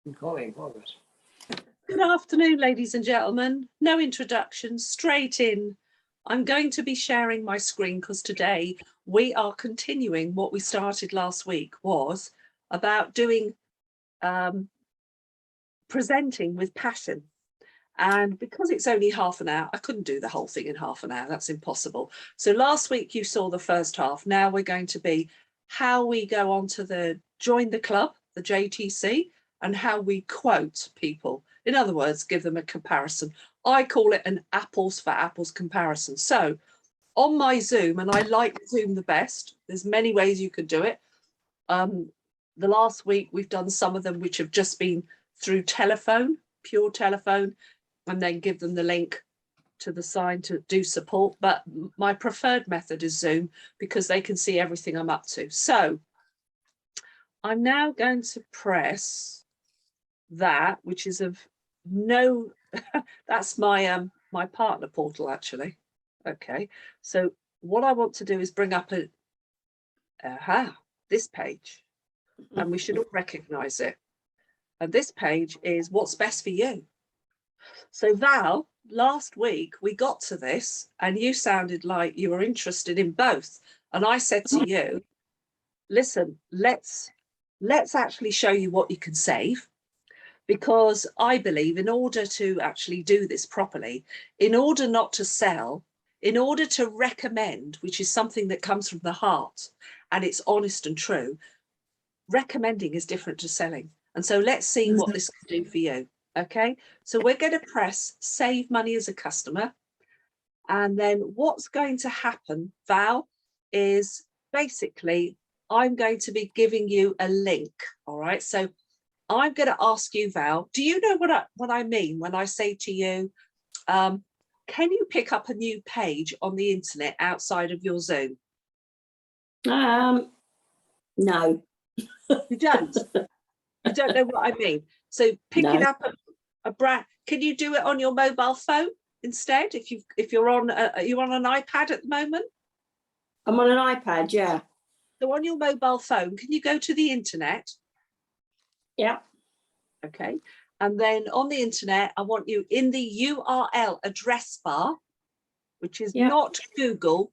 Recording progress. Good afternoon, ladies and gentlemen. No introductions, straight in. I'm going to be sharing my screen because today we are continuing what we started last week, was about doing presenting with passion. And because it's only half an hour, I couldn't do the whole thing in half an hour. That's impossible. So last week you saw the first half. Now we're going to be how we go on to the join the club, the JTC, and how we quote people. In other words, give them a comparison. I call it an apples for apples comparison. So on my Zoom, and I like Zoom the best, there's many ways you could do it. The last week we've done some of them which have just been through telephone, pure telephone, and then give them the link to the sign to do support. But my preferred method is Zoom because they can see everything I'm up to. So I'm now going to press that, which is of no, that's my my partner portal actually. Okay, so what I want to do is bring up this page, and we should all recognize it. And this page is what's best for you. So Val, last week we got to this and you sounded like you were interested in both. And I said to you, listen, let's actually show you what you can save. Because I believe in order to actually do this properly, in order not to sell, in order to recommend, which is something that comes from the heart and it's honest and true, recommending is different to selling. And so let's see what this can do for you. Okay, so we're going to press save money as a customer. And then what's going to happen, Val, is basically I'm going to be giving you a link. All right, so I'm going to ask you, Val, do you know what I mean when I say to you, can you pick up a new page on the internet outside of your Zoom? No. You don't? You don't know what I mean? So picking up a brand, can you do it on your mobile phone instead? If you're on, are you on an iPad at the moment? I'm on an iPad, yeah. So on your mobile phone, can you go to the internet? Yeah. Okay. And then on the internet, I want you in the URL address bar, which is not Google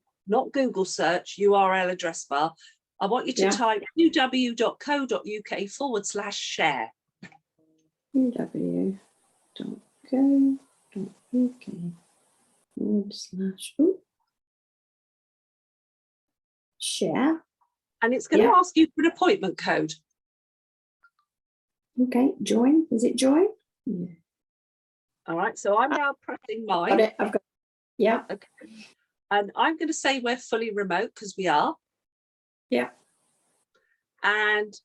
search, URL address bar. I want you to type uw.co.uk/share. uw.co.uk/share. And it's going to ask you for an appointment code. Okay, join. Is it join? Yeah. All right, so I'm now pressing mine. Got it. I've got. Yeah. Okay. And I'm going to say we're fully remote because we are. Yeah. And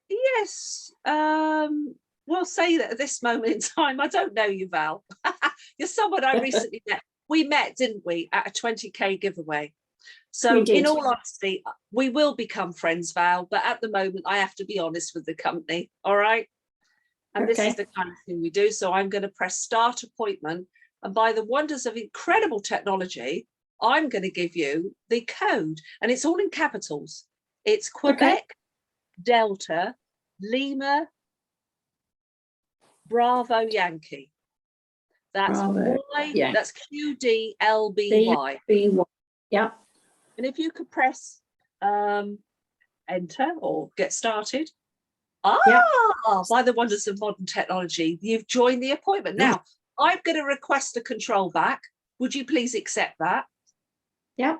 yes, we'll say that at this moment in time, I don't know you, Val. You're someone I recently met. We met, didn't we, at a 20K giveaway. So in all honesty, we will become friends, Val, but at the moment I have to be honest with the company, all right? And this is the kind of thing we do. So I'm going to press start appointment, and by the wonders of incredible technology, I'm going to give you the code, and it's all in capitals. It's Quebec, Delta, Lima, Bravo, Yankee. That's that's QDLBY. Yeah. And if you could press enter or get started. By the wonders of modern technology, you've joined the appointment. Now, I'm going to request a control back. Would you please accept that? Yeah.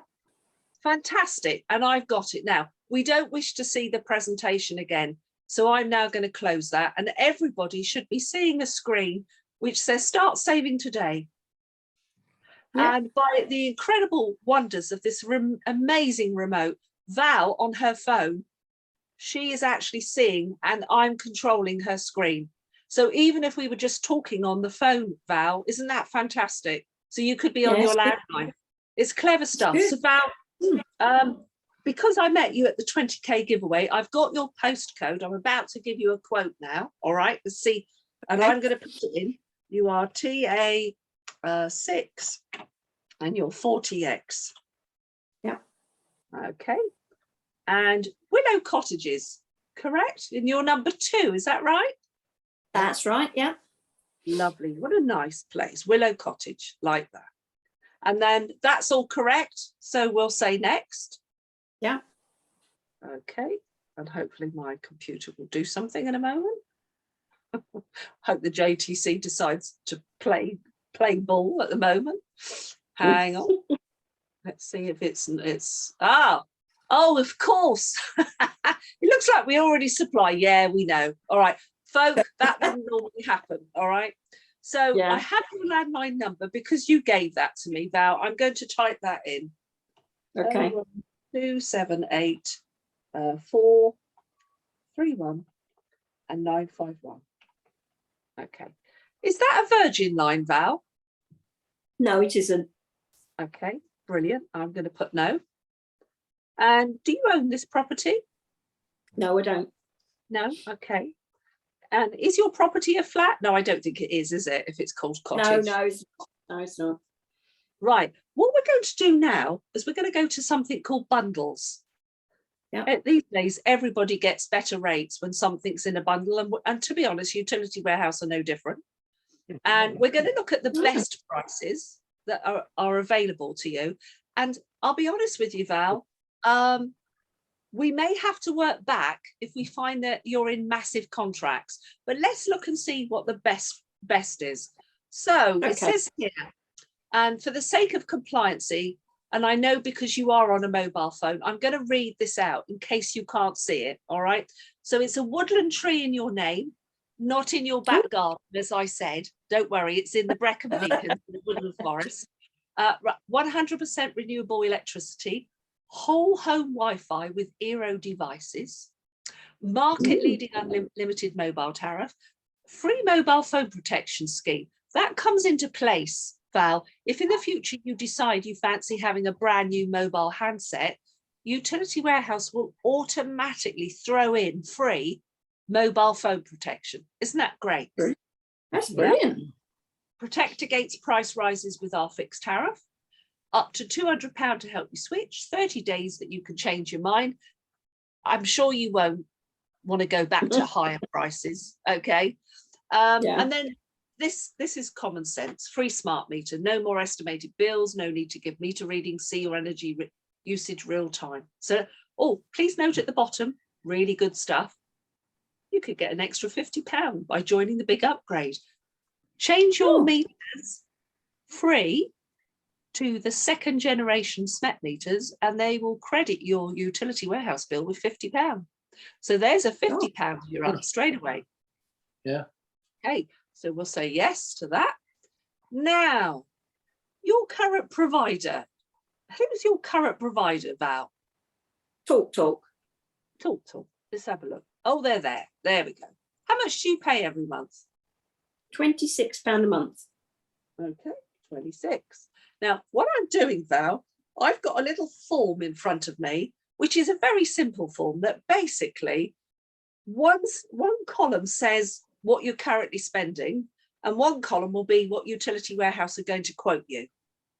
Fantastic. And I've got it now. We don't wish to see the presentation again. So I'm now going to close that. And everybody should be seeing a screen which says start saving today. Yeah. And by the incredible wonders of this amazing remote, Val on her phone, she is actually seeing and I'm controlling her screen. So even if we were just talking on the phone, Val, isn't that fantastic? So you could be on your landline. It's clever stuff. So Val, because I met you at the 20K giveaway, I've got your postcode. I'm about to give you a quote now. All right, let's see. And I'm going to put it in. You are TA6 and you're 40X. Yeah. Okay. And Willow Cottages, correct? And you're number 2, is that right? That's right. Yeah. Lovely. What a nice place. Willow Cottage, like that. And then that's all correct. So we'll say next. Yeah. Okay. And hopefully my computer will do something in a moment. Hope the JTC decides to play ball at the moment. Hang on. Let's see if it's oh, of course. It looks like we already supply. Yeah, we know. All right, folk, that wouldn't normally happen. All right. So Yeah. I have your landline number because you gave that to me, Val. I'm going to type that in. Okay. 278 431 and 951. Okay. Is that a Virgin line, Val? No, it isn't. Okay, brilliant. I'm going to put no. And do you own this property? No, I don't. No. Okay. And is your property a flat? No, I don't think it is it? If it's called cottage. No, it's not. No, it's not. Right. What we're going to do now is we're going to go to something called bundles. Yeah. These days, everybody gets better rates when something's in a bundle. And to be honest, Utility Warehouse are no different. And we're going to look at the best prices that are available to you. And I'll be honest with you, Val, we may have to work back if we find that you're in massive contracts, but let's look and see what the best is. So It says here, and for the sake of compliancy, and I know because you are on a mobile phone, I'm going to read this out in case you can't see it. All right. So it's a woodland tree in your name, not in your back garden, as I said. Don't worry, it's in the Brecon Beacons, the woodland forest. 100% renewable electricity, whole home Wi-Fi with Eero devices, market-leading unlimited mobile tariff, free mobile phone protection scheme. That comes into place, Val, if in the future you decide you fancy having a brand new mobile handset, Utility Warehouse will automatically throw in free mobile phone protection. Isn't that great? That's brilliant. Yeah. Protect against price rises with our fixed tariff. Up to £200 to help you switch, 30 days that you can change your mind. I'm sure you won't want to go back to higher prices, okay? And then this is common sense, free smart meter, no more estimated bills, no need to give meter readings, see your energy usage real time. So, please note at the bottom, really good stuff. You could get an extra £50 by joining the big upgrade. Change your meters free to the second generation SMET meters, and they will credit your Utility Warehouse bill with £50. So there's a £50 you're up straight away. Yeah. Okay, so we'll say yes to that. Now, your current provider. Who's your current provider, Val? Talk. Talk. Let's have a look. Oh, they're there. There we go. How much do you pay every month? £26 a month. Okay, 26. Now, what I'm doing, Val, I've got a little form in front of me, which is a very simple form that basically one column says what you're currently spending, and one column will be what Utility Warehouse are going to quote you.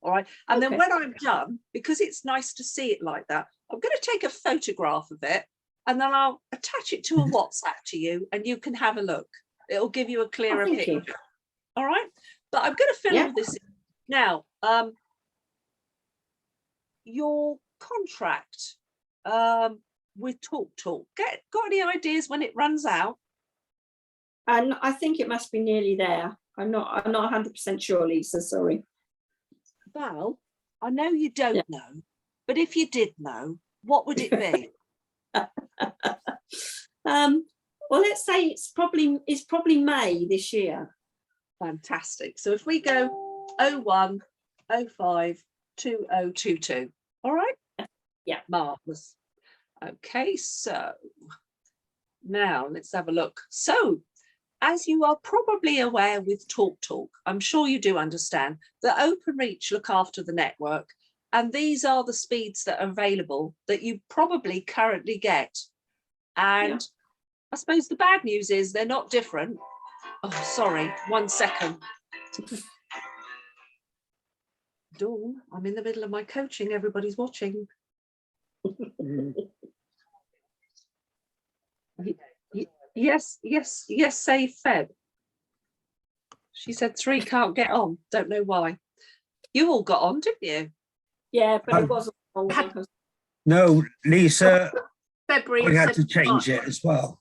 All right. And then when I'm done, because it's nice to see it like that, I'm going to take a photograph of it and then I'll attach it to a WhatsApp to you and you can have a look. It'll give you a clearer picture. All right. But I'm going to fill all this in. Now, your contract with Talk. Got any ideas when it runs out? And I think it must be nearly there. I'm not 100% sure, Lisa, sorry. Val, I know you don't know, but if you did know, what would it be? Well, let's say it's probably May this year. Fantastic. So if we go 01 05 2022, all right? Yeah. Marvelous. Okay, so now let's have a look. So as you are probably aware with Talk, I'm sure you do understand that OpenReach look after the network, and these are the speeds that are available that you probably currently get. And I suppose the bad news is they're not different. Oh, sorry, 1 second. Dawn, I'm in the middle of my coaching. Everybody's watching. Yes, say Feb. She said 3 can't get on. Don't know why. You all got on, didn't you? Yeah, but it wasn't long. No, Lisa, February. we had to 75. change it as well.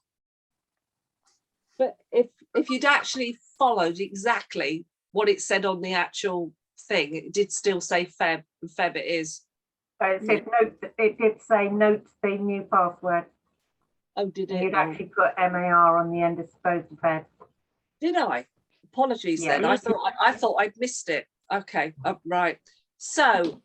But if you'd actually followed exactly what it said on the actual thing, it did still say Feb. Feb it is. So it said note. It did say note the new password. Oh, did And it? you'd Oh, actually put MAR on the end of supposed Feb. did I? Apologies Yeah. then. I thought I'd missed it. Okay, right. So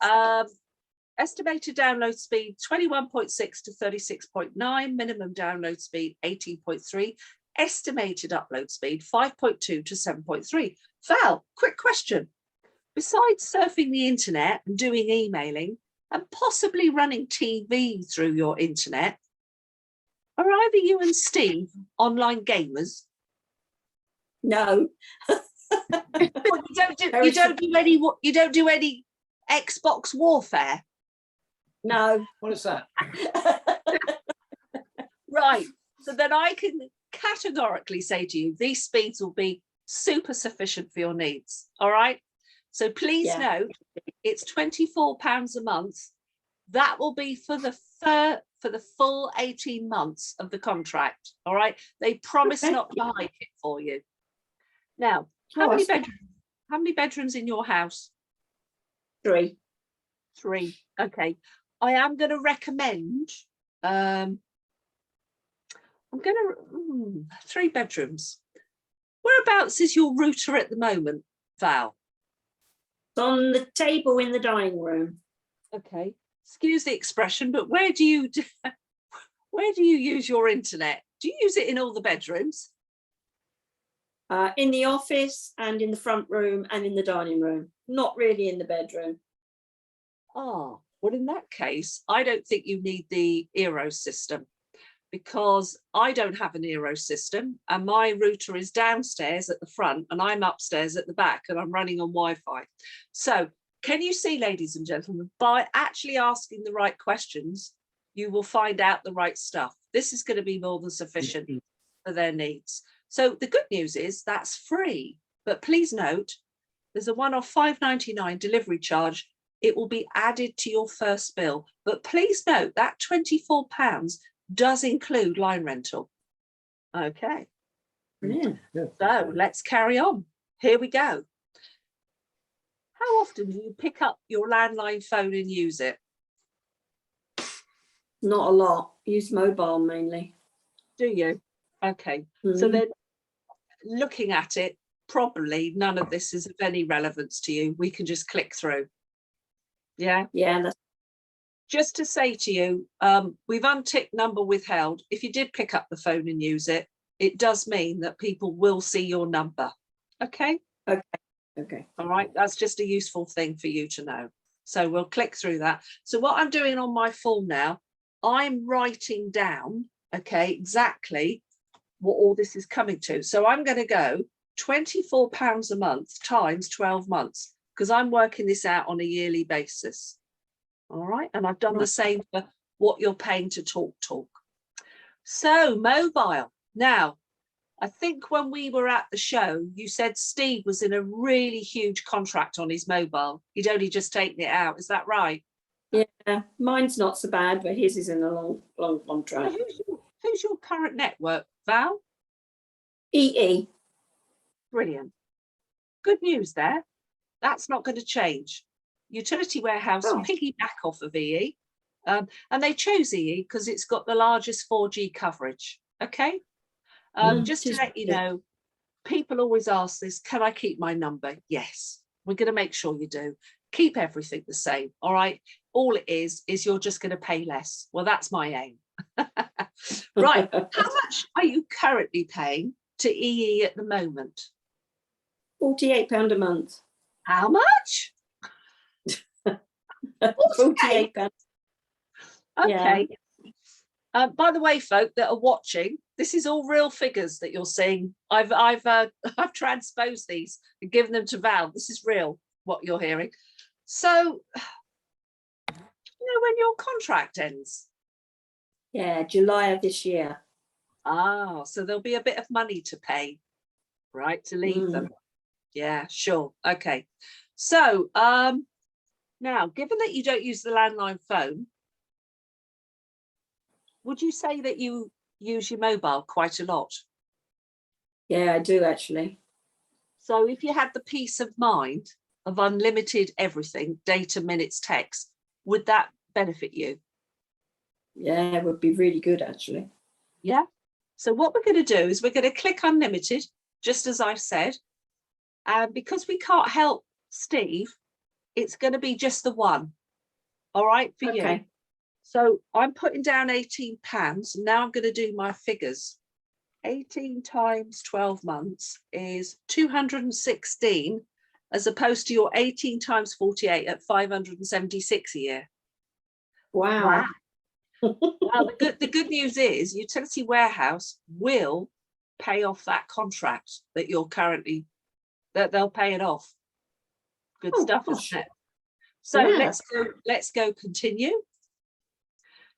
estimated download speed 21.6 to 36.9, minimum download speed 18.3, estimated upload speed 5.2 to 7.3. Val, quick question. Besides surfing the internet and doing emailing and possibly running TV through your internet, are either you and Steve online gamers? No. Well, you don't do any Xbox warfare. No. What is that? Right. So then I can categorically say to you, these speeds will be super sufficient for your needs. All right. So please note, it's £24 a month. That will be for the full 18 months of the contract. All right. They promise not to hike it for you. Now, how many bedrooms in your house? 3. 3. Okay. I am going to recommend, I'm going to, 3 bedrooms. Whereabouts is your router at the moment, Val? It's on the table in the dining room. Okay. Excuse the expression, but where do you use your internet? Do you use it in all the bedrooms? In the office and in the front room and in the dining room. Not really in the bedroom. Ah, well, in that case, I don't think you need the Eero system, because I don't have an Eero system and my router is downstairs at the front and I'm upstairs at the back and I'm running on Wi-Fi. So can you see, ladies and gentlemen, by actually asking the right questions, you will find out the right stuff. This is going to be more than sufficient for their needs. So the good news is that's free, but please note, there's a one-off £5.99 delivery charge. It will be added to your first bill, but please note that £24 does include line rental. Okay. Yeah. So let's carry on. Here we go. How often do you pick up your landline phone and use it? Not a lot. Use mobile mainly. Do you? Okay. So then looking at it, probably none of this is of any relevance to you. We can just click through. Yeah. Yeah. That's Just to say to you, we've unticked number withheld. If you did pick up the phone and use it, it does mean that people will see your number. Okay. okay. All right. That's just a useful thing for you to know. So we'll click through that. So what I'm doing on my form now, I'm writing down, okay, exactly what all this is coming to. So I'm going to go £24 a month times 12 months, because I'm working this out on a yearly basis. All right. And I've done the same for what you're paying to talk. So mobile. Now, I think when we were at the show, you said Steve was in a really huge contract on his mobile. He'd only just taken it out. Is that right? Yeah. Mine's not so bad, but his is in a long So contract. who's your current network, Val? EE. Brilliant. Good news there. That's not going to change. Utility Warehouse piggyback off of EE. And they chose EE because it's got the largest 4G coverage. Okay. Just to let you know, people always ask this, can I keep my number? Yes, we're going to make sure you do. Keep everything the same. All right. All it is you're just going to pay less. Well, that's my aim. Right. How much are you currently paying to EE at the moment? £48 a month. How much? £48. Okay. By the way, folk that are watching, this is all real figures that you're seeing. I've transposed these and given them to Val. This is real, what you're hearing. So, when your contract ends? Yeah, July of this year. Ah, so there'll be a bit of money to pay, right, to leave them. Yeah, sure. Okay. So now, given that you don't use the landline phone, would you say that you use your mobile quite a lot? Yeah, I do actually. So if you had the peace of mind of unlimited everything, data, minutes, text, would that benefit you? Yeah, it would be really good actually. Yeah. So what we're going to do is we're going to click unlimited, just as I've said. And because we can't help Steve, it's going to be just the one. All right, for you. Okay. So I'm putting down £18. Now I'm going to do my figures. 18 times 12 months is 216, as opposed to your 18 times 48 at 576 a year. Wow. Well, the good news is Utility Warehouse will pay off that contract that you're currently, that they'll pay it off. Good Oh, stuff, gosh. isn't it? So Yeah. let's go continue.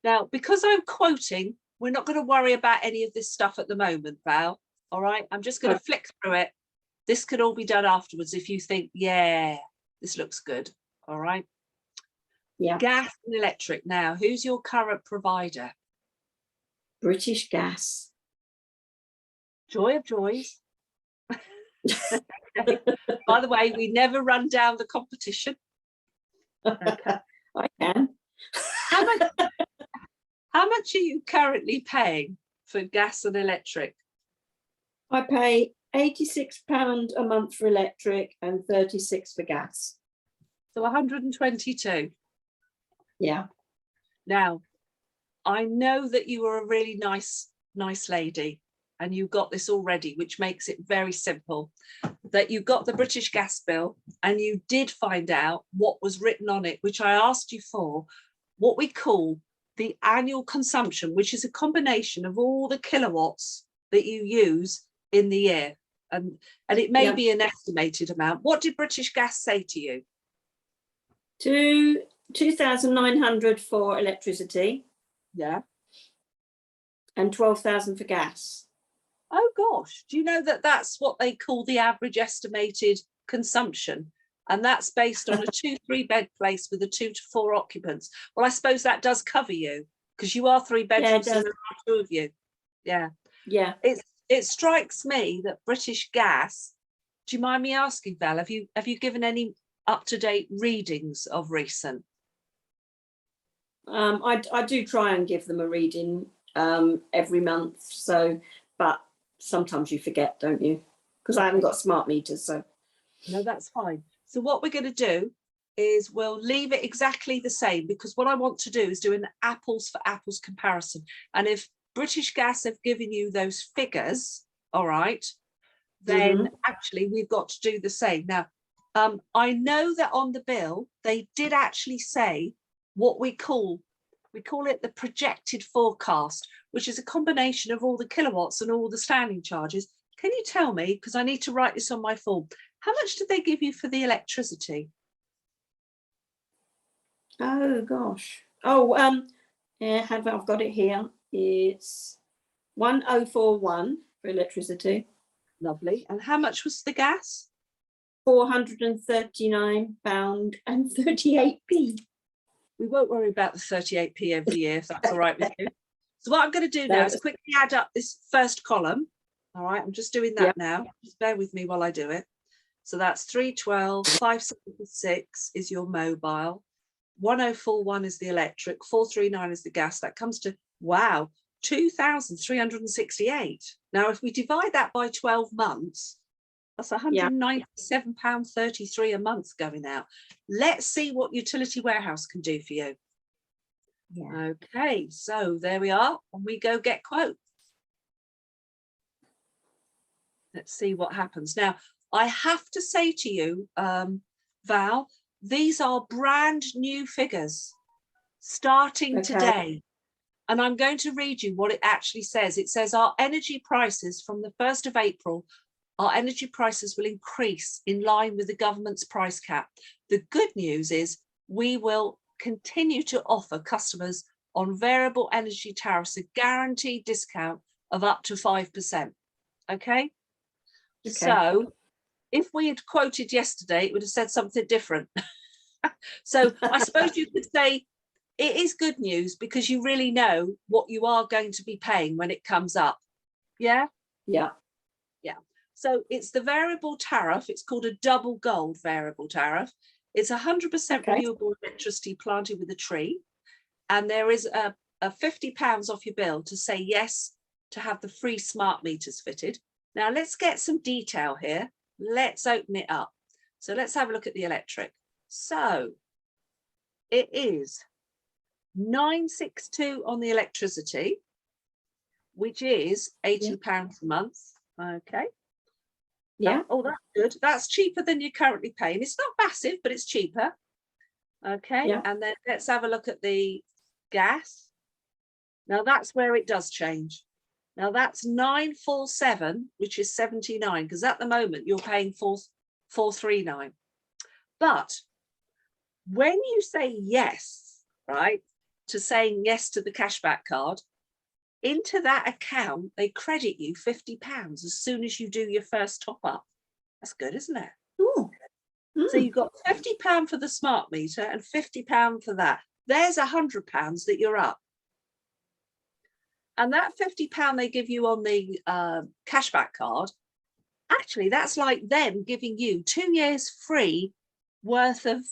Now, because I'm quoting, we're not going to worry about any of this stuff at the moment, Val. All right, I'm just going to flick through it. This could all be done afterwards if you think, yeah, this looks good. All right. Yeah. Gas and electric. Now, who's your current provider? British Gas. Joy of joys. By the way, we never run down the competition. Okay. I can. How much are you currently paying for gas and electric? I pay £86 a month for electric and 36 for gas. So 122. Yeah. Now, I know that you are a really nice lady and you got this already, which makes it very simple, that you got the British gas bill and you did find out what was written on it, which I asked you for, what we call the annual consumption, which is a combination of all the kilowatts that you use in the year. And it may be an estimated amount. What did British Gas say to you? 2,900 for electricity. Yeah. And 12,000 for gas. Oh gosh, do you know that that's what they call the average estimated consumption? And that's based on a 2-3 bed place with a 2 to 4 occupants. Well, I suppose that does cover you because you are 3 bedrooms and there are 2 of you. Yeah. Yeah. It strikes me that British Gas, do you mind me asking, Val, have you given any up-to-date readings of recent? I do try and give them a reading every month. So, but sometimes you forget, don't you? Because I haven't got smart meters. So no, that's fine. So what we're going to do is we'll leave it exactly the same, because what I want to do is do an apples for apples comparison. And if British Gas have given you those figures, all right, then actually we've got to do the same. Now, I know that on the bill, they did actually say what we call it the projected forecast, which is a combination of all the kilowatts and all the standing charges. Can you tell me, because I need to write this on my form, how much did they give you for the electricity? oh gosh. Oh, yeah, I've got it here. It's 1041 for electricity. Lovely. And how much was the gas? £439.38p. We won't worry about the 38p every year, if that's all right with you. So what I'm going to do now is quickly add up this first column. All right, I'm just doing that now. Just bear with me while I do it. So that's 312, 576 is your mobile, 1041 is the electric, 439 is the gas. That comes to, wow, 2,368. Now, if we divide that by 12 months, that's £197.33 a month going out. Let's see what Utility Warehouse can do for you. Yeah. Okay, so there we are, and we go get quote. Let's see what happens. Now, I have to say to you, Val, these are brand new figures starting today. And I'm going to read you what it actually says. It says our energy prices from the 1st of April, our energy prices will increase in line with the government's price cap. The good news is we will continue to offer customers on variable energy tariffs a guaranteed discount of up to 5%. Okay. So if we had quoted yesterday, it would have said something different. So I suppose you could say it is good news because you really know what you are going to be paying when it comes up. Yeah. Yeah. So it's the variable tariff. It's called a double gold variable tariff. It's 100% Okay. renewable electricity planted with a tree. And there is a £50 off your bill to say yes to have the free smart meters fitted. Now let's get some detail here. Let's open it up. So let's have a look at the electric. So it is 962 on the electricity, which is £80 a month. Okay. Yeah. Oh, that's good. That's cheaper than you're currently paying. It's not massive, but it's cheaper. Okay. Yeah. And then let's have a look at the gas. Now that's where it does change. Now that's 947, which is 79, because at the moment you're paying 439. But when you say yes, right, to saying yes to the cashback card, into that account, they credit you £50 as soon as you do your first top up. That's good, isn't it? Ooh. So you've got £50 for the smart meter and £50 for that. There's £100 that you're up. And that £50 they give you on the cashback card, actually, that's like them giving you 2 years free worth of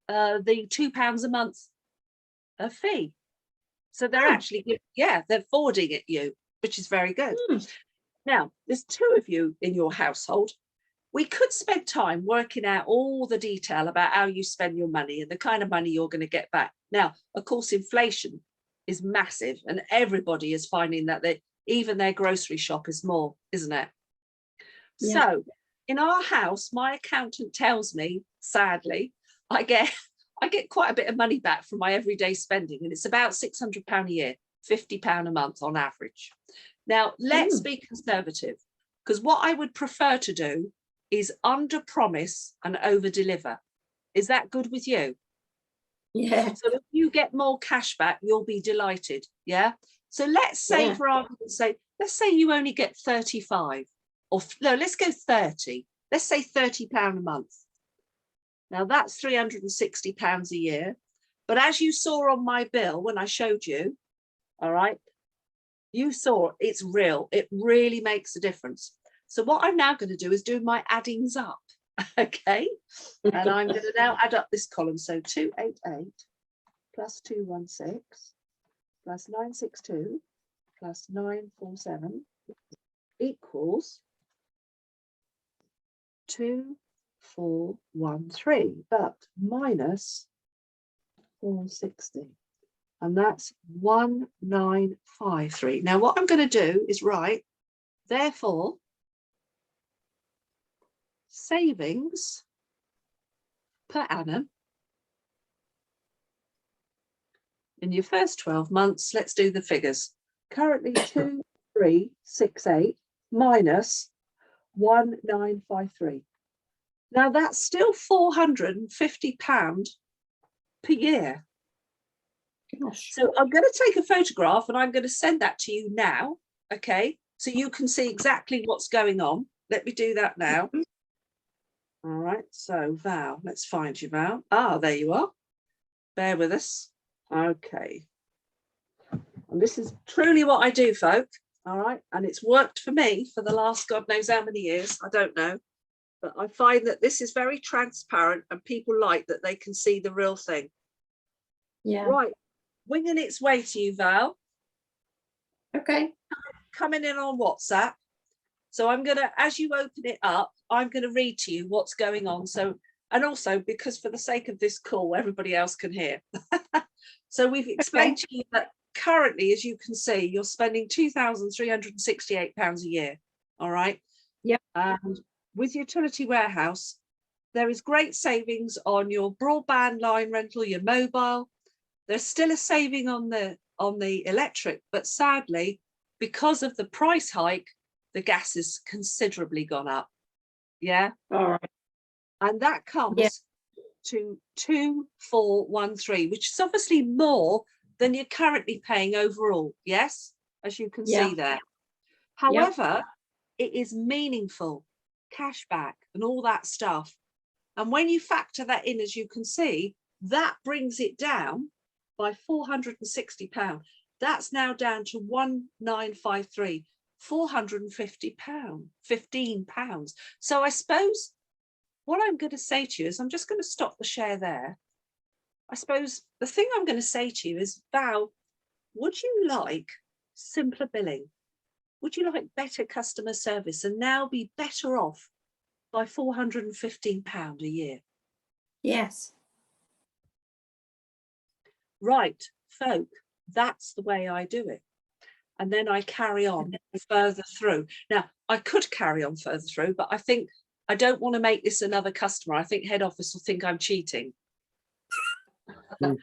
the £2 a month fee. So they're actually, they're forwarding it you, which is very good. Now, there's 2 of you in your household. We could spend time working out all the detail about how you spend your money and the kind of money you're going to get back. Now, of course, inflation is massive and everybody is finding that even their grocery shop is more, isn't it? Yeah. So in our house, my accountant tells me, sadly, I get quite a bit of money back from my everyday spending, and it's about £600 a year, £50 a month on average. Now, let's be conservative, because what I would prefer to do is under promise and over deliver. Is that good with you? Yeah. So if you get more cash back, you'll be delighted. Yeah. So let's say, for argument's sake, let's say you only get 35, or no, let's go 30. Let's say £30 a month. Now that's £360 a year. But as you saw on my bill when I showed you, all right, you saw it's real. It really makes a difference. So what I'm now going to do is do my addings up. Okay. And I'm going to now add up this column. So 288 plus 216 plus 962 plus 947 equals 2413, but minus 460. And that's 1953. Now what I'm going to do is write, therefore, savings per annum in your first 12 months. Let's do the figures. Currently 2368 minus 1953. Now that's still £450 per year. Gosh. So I'm going to take a photograph and I'm going to send that to you now. Okay, so you can see exactly what's going on. Let me do that now. All right, so Val, let's find you, Val. Ah, there you are. Bear with us. Okay. And this is truly what I do, folk. All right. And it's worked for me for the last God knows how many years. I don't know. But I find that this is very transparent and people like that they can see the real thing. Yeah. Right. Winging its way to you, Val. Okay. Coming in on WhatsApp. So I'm going to, as you open it up, I'm going to read to you what's going on. So, and also because for the sake of this call, everybody else can hear. So we've explained to you that currently, as you can see, you're spending £2,368 a year. All right. Yeah. And with Utility Warehouse, there is great savings on your broadband line rental, your mobile. There's still a saving on the electric, but sadly, because of the price hike, the gas has considerably gone up. Yeah. All right. And that comes to 2413, which is obviously more than you're currently paying overall. Yes, as you can see there. However, it is meaningful. cash back and all that stuff. And when you factor that in, as you can see, that brings it down by £460. That's now down to 1953, £450, £15. So I suppose what I'm going to say to you is, I'm just going to stop the share there. I suppose the thing I'm going to say to you is, Val, would you like simpler billing? Would you like better customer service and now be better off by £415 a year? Yes. Right, folk, that's the way I do it. And then I carry on further through. Now, I could carry on further through, but I think I don't want to make this another customer. I think head office will think I'm cheating. So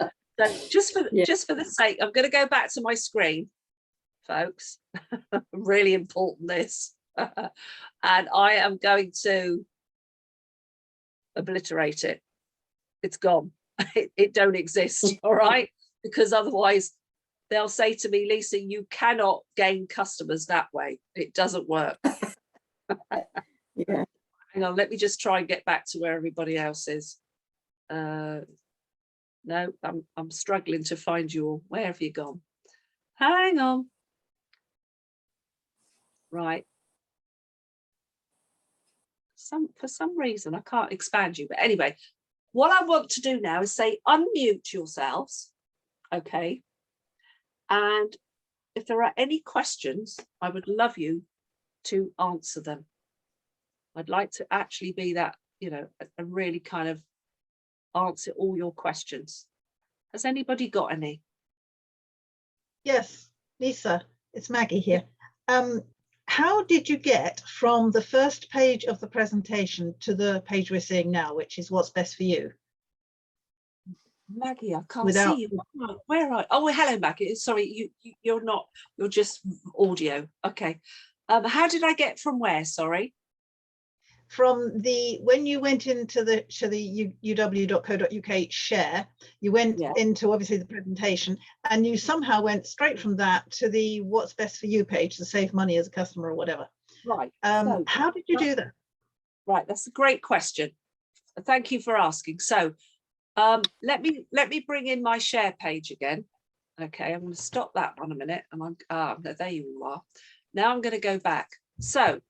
just for the sake, I'm going to go back to my screen, folks. Really important, this. And I am going to obliterate it. It's gone. It don't exist, all right? Because otherwise they'll say to me, Lisa, you cannot gain customers that way. It doesn't work. Yeah. Hang on, let me just try and get back to where everybody else is. No, I'm struggling to find you all. Where have you gone? Hang on. Right. For some reason, I can't expand you. But anyway, what I want to do now is say, unmute yourselves. Okay. And if there are any questions, I would love you to answer them. I'd like to actually be that, and really kind of answer all your questions. Has anybody got any? Yes, Lisa, it's Maggie here. How did you get from the first page of the presentation to the page we're seeing now, which is what's best for you? Maggie, I can't see you. Where are? Oh, hello, Maggie. Sorry, you're not. You're just audio. Okay. How did I get from where? Sorry. From when you went into the uw.co.uk share, you went into obviously the presentation, and you somehow went straight from that to the what's best for you page to save money as a customer or whatever. Right. So, how did you do that? Right, that's a great question. Thank you for asking. So let me bring in my share page again. Okay, I'm going to stop that one a minute, and there you are. Now I'm going to go back. So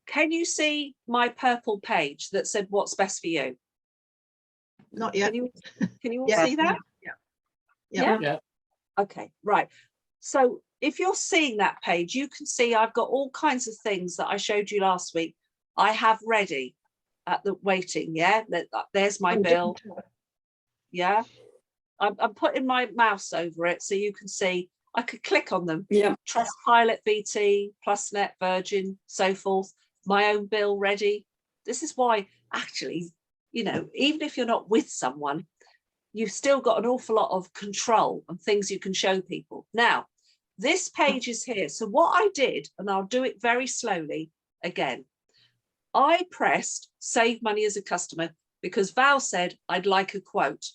can you see my purple page that said what's best for you? Not yet. Can you all see that? Yeah. Okay, right. So if you're seeing that page, you can see I've got all kinds of things that I showed you last week. I have ready at the waiting. Yeah, there's my bill. Yeah, I'm putting my mouse over it so you can see. I could click on them. Yeah. Trustpilot, BT, PlusNet, Virgin, so forth. My own bill ready. This is why, actually, even if you're not with someone, you've still got an awful lot of control and things you can show people. Now, this page is here. So what I did, and I'll do it very slowly again, I pressed save money as a customer because Val said I'd like a quote.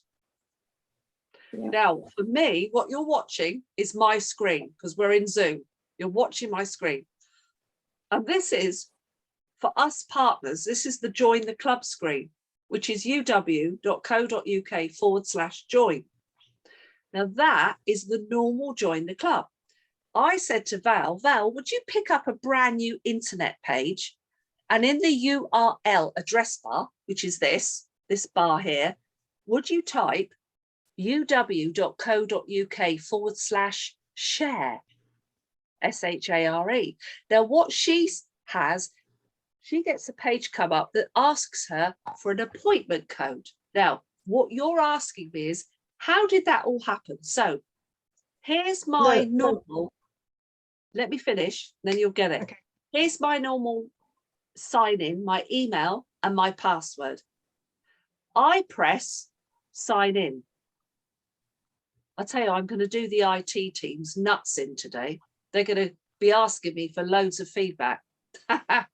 Yeah. Now, for me, what you're watching is my screen because we're in Zoom. You're watching my screen. And this is, for us partners, this is the join the club screen, which is uw.co.uk/join. Now that is the normal join the club. I said to Val, would you pick up a brand new internet page? And in the URL address bar, which is this bar here, would you type uw.co.uk/share, SHARE. Now what she has, she gets a page come up that asks her for an appointment code. Now, what you're asking me is, how did that all happen? So here's my normal, let me finish, then you'll get it. Okay. Here's my normal sign in, my email and my password. I press sign in. I tell you, I'm going to do the IT teams nuts in today. They're going to be asking me for loads of feedback. I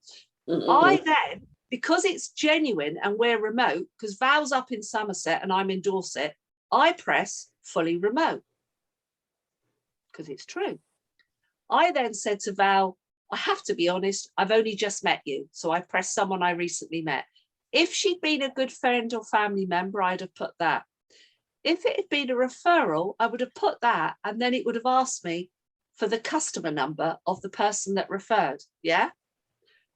then, because it's genuine and we're remote, because Val's up in Somerset and I'm in Dorset, I press fully remote because it's true. I then said to Val, I have to be honest, I've only just met you. So I pressed someone I recently met. If she'd been a good friend or family member, I'd have put that. If it had been a referral, I would have put that, and then it would have asked me for the customer number of the person that referred. Yeah.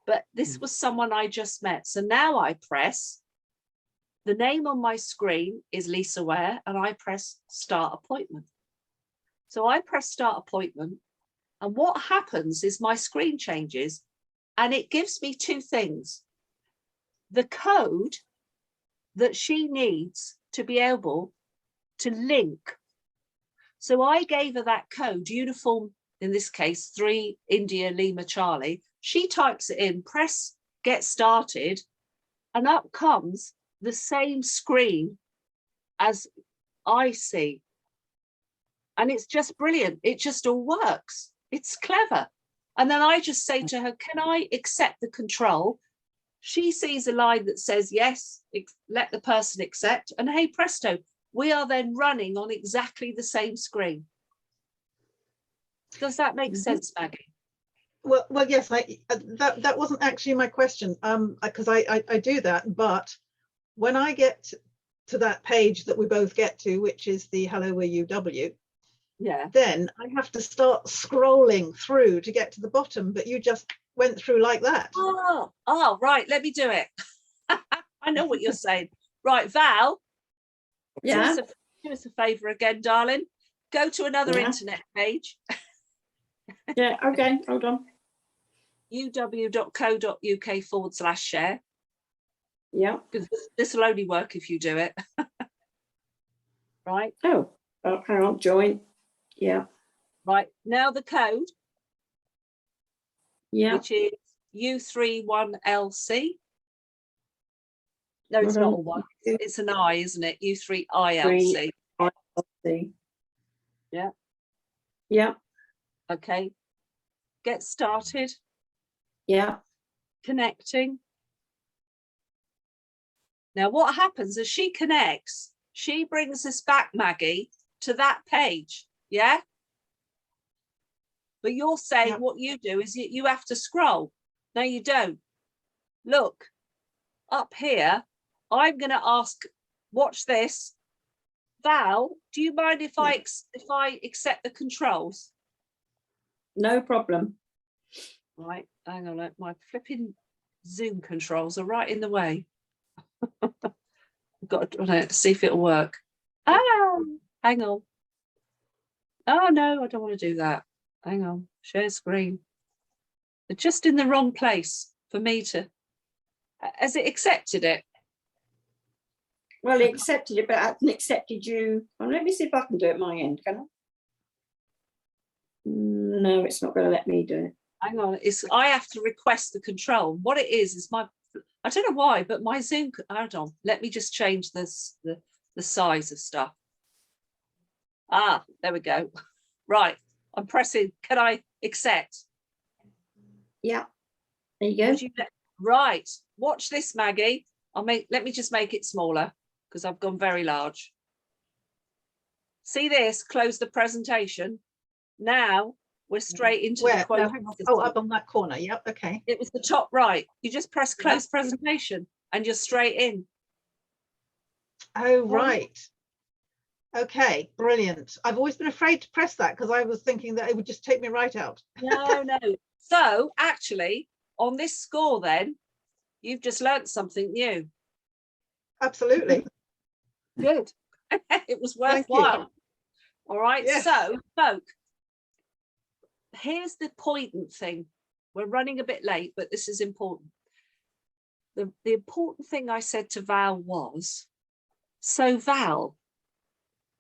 But this was someone I just met. So now I press, the name on my screen is Lisa Ware, and I press start appointment. So I press start appointment, and what happens is my screen changes, and it gives me two things. The code that she needs to be able to link. So I gave her that code, uniform, in this case, 3 India Lima Charlie. She types it in, press get started, and up comes the same screen as I see. And it's just brilliant. It just all works. It's clever. And then I just say to her, can I accept the control? She sees a line that says, yes, let the person accept. And hey, presto, we are then running on exactly the same screen. Does that make sense, Maggie? Well, yes, that wasn't actually my question, because I do that, but when I get to that page that we both get to, which is the Hello, we're UW, Yeah. then I have to start scrolling through to get to the bottom, but you just went through like that. Oh, right, let me do it. I know what you're saying. Right, Val, Yeah. do us a favour again, darling. Go to another internet page. Yeah. Okay. Hold on. uw.co.uk/share. Yeah. Because this will only work if you do it. Right. Oh, hang on. Join. Yeah. Right. Now the code, Yeah. which is U31LC. No, it's Hold not on. a one. It's an I, isn't it? U3ILC. See. Yeah. Yeah. Okay. Get started. Yeah. Connecting. Now, what happens as she connects, she brings us back, Maggie, to that page. Yeah. But you're saying what you do is you have to scroll. No, you don't. Look up here. I'm going to ask, watch this. Val, do you mind if I accept the controls? No problem. Right, hang on, my flipping Zoom controls are right in the way. I've got to see if it'll work. Hang on. Oh no, I don't want to do that. Hang on, share screen. They're just in the wrong place for me to. Has it accepted it? Well, it accepted it, but it hasn't accepted you. Well, let me see if I can do it at my end. Can I? No, it's not going to let me do it. Hang on, I have to request the control. What it is my, I don't know why, but my Zoom, hold on, let me just change this, the size of stuff. There we go. Right, I'm pressing, can I accept? Yeah, there you go. Right, watch this, Maggie. Let me just make it smaller because I've gone very large. See this, close the presentation. Now we're straight into the quote. No, up on that corner. Yep. Okay. It was the top right. You just press close presentation and you're straight in. Oh, right. Okay, brilliant. I've always been afraid to press that because I was thinking that it would just take me right out. No. So actually, on this score, then you've just learnt something new. Absolutely. Good. It was worthwhile. All right. Yes. So, folk, here's the important thing. We're running a bit late, but this is important. The important thing I said to Val was, so Val,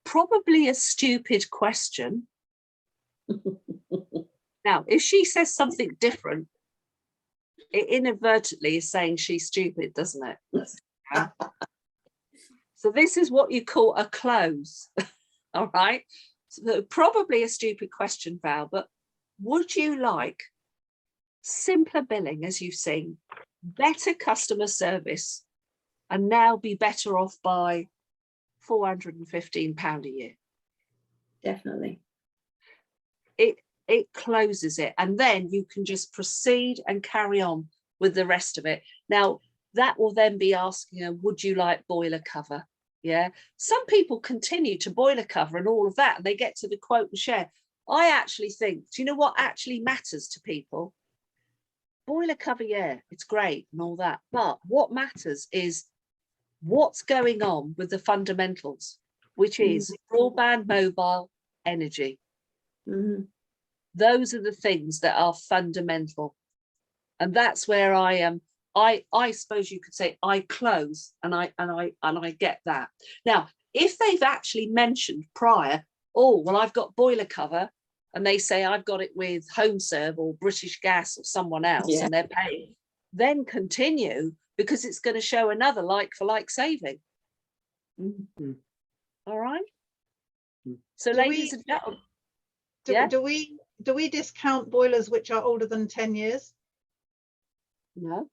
probably a stupid question. Now, if she says something different, it inadvertently is saying she's stupid, doesn't it? So this is what you call a close. All right. So probably a stupid question, Val, but would you like simpler billing, as you've seen, better customer service, and now be better off by £415 a year? Definitely. it closes it, and then you can just proceed and carry on with the rest of it. Now, that will then be asking, would you like boiler cover? Yeah, some people continue to boiler cover and all of that, and they get to the quote and share. I actually think, do you know what actually matters to people? Boiler cover, yeah, it's great and all that, but what matters is what's going on with the fundamentals, which is broadband, mobile, energy. Those are the things that are fundamental, and that's where I am. I suppose you could say I close, and I get that. Now, if they've actually mentioned prior, oh well, I've got boiler cover, and they say I've got it with HomeServe or British Gas or someone else, and they're paying, then continue, because it's going to show another like for like saving. All right. So, ladies and gentlemen, do we discount boilers which are older than 10 years? No.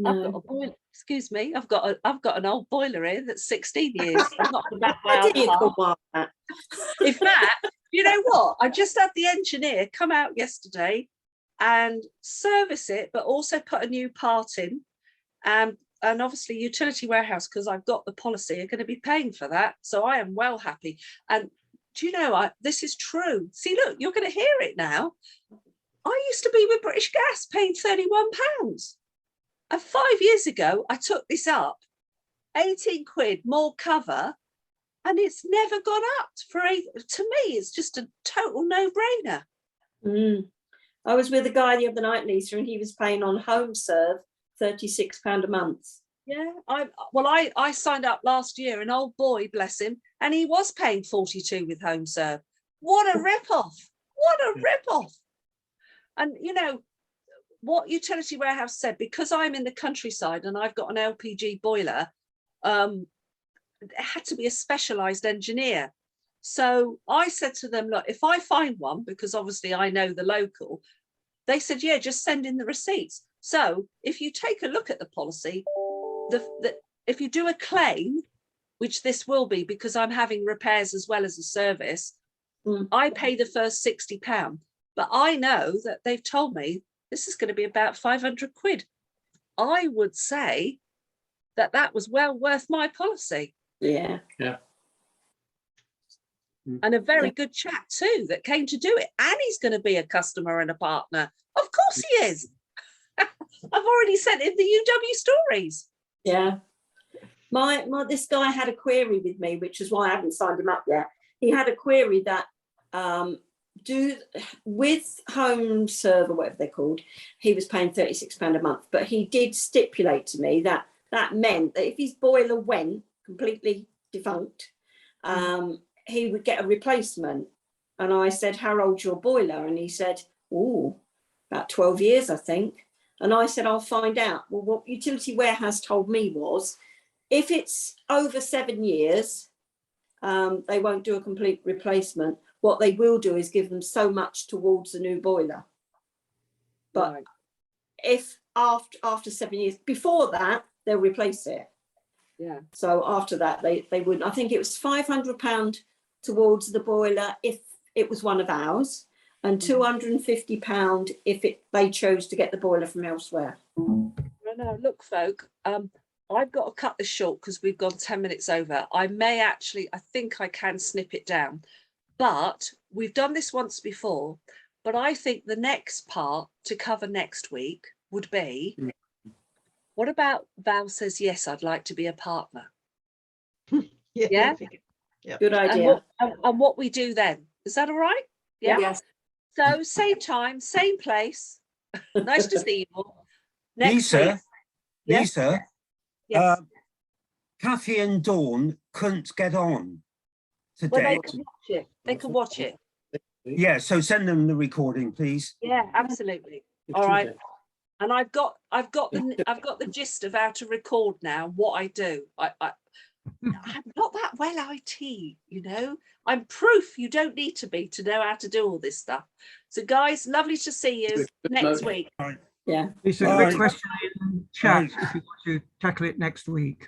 I've got a boiler. Excuse me. I've got an old boiler here that's 16 years. I'm not going back by that. In fact, you know what? I just had the engineer come out yesterday and service it, but also put a new part in. And obviously Utility Warehouse, because I've got the policy, are going to be paying for that. So I am well happy. And do you know, this is true. See, look, you're going to hear it now. I used to be with British Gas paying £31. And 5 years ago, I took this up, 18 quid more cover, and it's never gone up for to me, it's just a total no-brainer. I was with a guy the other night, Lisa, and he was paying on HomeServe £36 a month. Yeah, I signed up last year, an old boy, bless him, and he was paying 42 with HomeServe. What a rip-off! What a rip-off! And you know what Utility Warehouse said, because I'm in the countryside and I've got an LPG boiler, it had to be a specialised engineer. So I said to them, look, if I find one, because obviously I know the local, they said, yeah, just send in the receipts. So if you take a look at the policy, if you do a claim, which this will be because I'm having repairs as well as a service, I pay the first £60. But I know that they've told me this is going to be about 500 quid. I would say that was well worth my policy. Yeah. And a very good chap too that came to do it. And he's going to be a customer and a partner. Of course he is. I've already sent him the UW stories. Yeah. This guy had a query with me, which is why I haven't signed him up yet. He had a query that with HomeServe or whatever they're called, he was paying £36 a month, but he did stipulate to me that meant that if his boiler went completely defunct, he would get a replacement. And I said, how old's your boiler? And he said, about 12 years, I think. And I said, I'll find out. Well, what Utility Warehouse told me was, if it's over 7 years, they won't do a complete replacement. What they will do is give them so much towards the new boiler. But if after 7 years, before that, they'll replace it. Yeah. So after that, they wouldn't. I think it was £500 towards the boiler if it was one of ours, and £250 if they chose to get the boiler from elsewhere. No, look, folk, I've got to cut this short because we've gone 10 minutes over. I think I can snip it down, but we've done this once before. But I think the next part to cover next week would be, what about Val says, yes, I'd like to be a partner. Yeah? Good idea. And what we do then. Is that all right? Yeah. Yes. So same time, same place. Nice to see you all. Next week. Lisa, Yes. Kathy and Dawn couldn't get on Well, today. they can watch it. They can watch it. Yeah, so send them the recording, please. Yeah, absolutely. All right. And I've got the gist of how to record now. What I do, I'm not that well IT, you know. I'm proof you don't need to be to know how to do all this stuff. So, guys, lovely to see you next week. Yeah. It's a quick question in chat if you want to tackle it next week.